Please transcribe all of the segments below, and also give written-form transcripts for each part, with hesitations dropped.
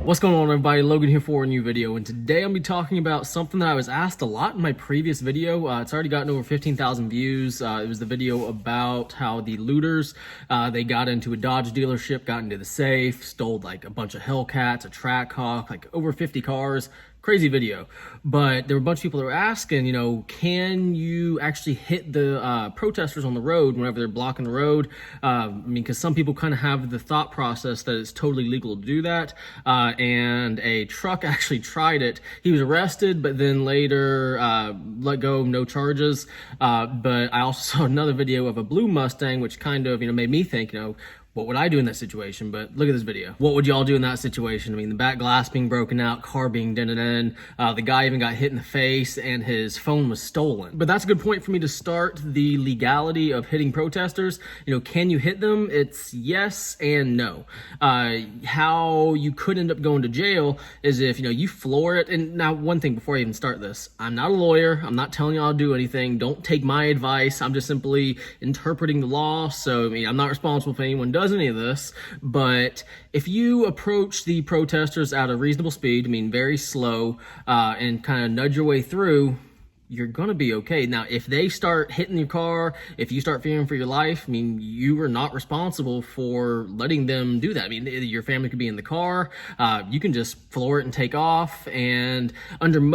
What's going on, everybody? Logan here for a new video, and today I'll be talking about something that I was asked a lot in my previous video. It's already gotten over 15,000 views. It was the video about how the looters, they got into a Dodge dealership, got into the safe, stole like a bunch of Hellcats, a Trackhawk, like over 50 cars. Crazy video. But there were a bunch of people that were asking, you know, can you actually hit the protesters on the road whenever they're blocking the road? I mean, because some people kind of have the thought process that it's totally legal to do that. And a truck actually tried it. He was arrested, but then later let go, no charges. But I also saw another video of a blue Mustang, which kind of, you know, made me think, you know, what would I do in that situation? But look at this video. What would y'all do in that situation? I mean, the back glass being broken out, car being dented in, the guy even got hit in the face and his phone was stolen. But that's a good point for me to start the legality of hitting protesters. You know, can you hit them? It's yes and no. How you could end up going to jail is if, you know, you floor it. And now one thing before I even start this, I'm not a lawyer. I'm not telling y'all to do anything. Don't take my advice. I'm just simply interpreting the law. So, I mean, I'm not responsible if anyone does any of this, but if you approach the protesters at a reasonable speed, I mean very slow, and kind of nudge your way through, you're gonna be okay. Now, if they start hitting your car, if you start fearing for your life, I mean, you are not responsible for letting them do that. I mean, your family could be in the car, you can just floor it and take off, and in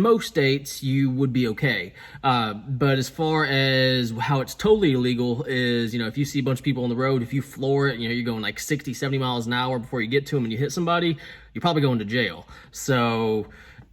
most states, you would be okay. But as far as how it's totally illegal is, you know, if you see a bunch of people on the road, if you floor it, you know, you're going like 60, 70 miles an hour before you get to them and you hit somebody, you're probably going to jail. So,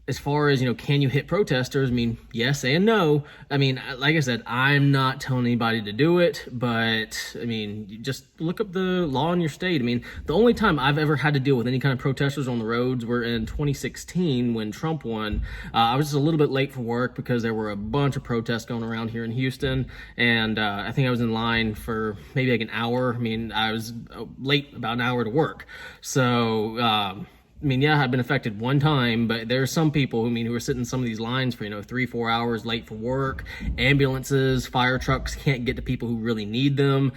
as far as, you know, can you hit protesters? I mean, yes and no. I mean, like I said, I'm not telling anybody to do it, but I mean, you just look up the law in your state. I mean, the only time I've ever had to deal with any kind of protesters on the roads were in 2016 when Trump won. I was just a little bit late for work because there were a bunch of protests going around here in Houston, and I think I was in line for maybe like an hour. I mean, I was late about an hour to work. So, I mean, yeah, I've been affected one time, but there are some people who are sitting in some of these lines for, you know, 3-4 hours late for work. Ambulances, fire trucks can't get to people who really need them.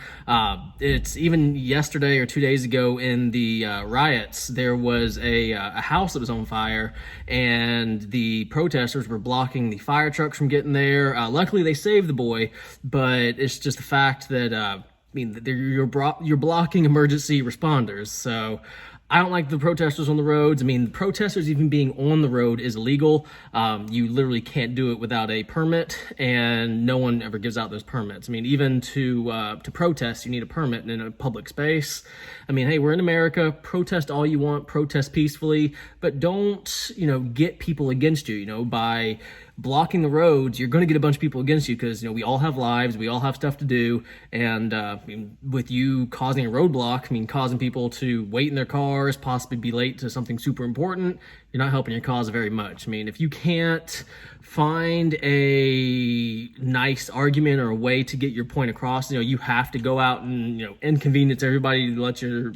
It's even yesterday or 2 days ago in the riots, there was a house that was on fire, and the protesters were blocking the fire trucks from getting there. Luckily, they saved the boy, but it's just the fact that, I mean, you're blocking emergency responders, so I don't like the protesters on the roads. I mean, the protesters even being on the road is illegal. You literally can't do it without a permit, and no one ever gives out those permits. I mean, even to protest, you need a permit in a public space. I mean, hey, we're in America. Protest all you want. Protest peacefully, but don't, you know, get people against you. You know, by blocking the roads, you're going to get a bunch of people against you because, you know, we all have lives, we all have stuff to do, and I mean, with you causing a roadblock, I mean, causing people to wait in their cars, possibly be late to something super important, you're not helping your cause very much. I mean, if you can't find a nice argument or a way to get your point across, you know, you have to go out and, you know, inconvenience everybody to let your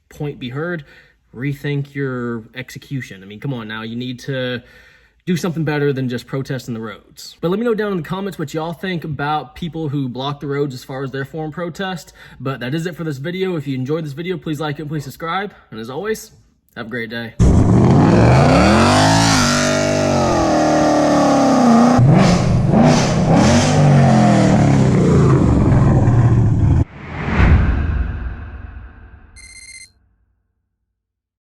point be heard, rethink your execution. I mean, come on now, you need to do something better than just protesting the roads. But let me know down in the comments what y'all think about people who block the roads as far as their form of protest. But that is it for this video. If you enjoyed this video, please like it, please subscribe. And as always, have a great day.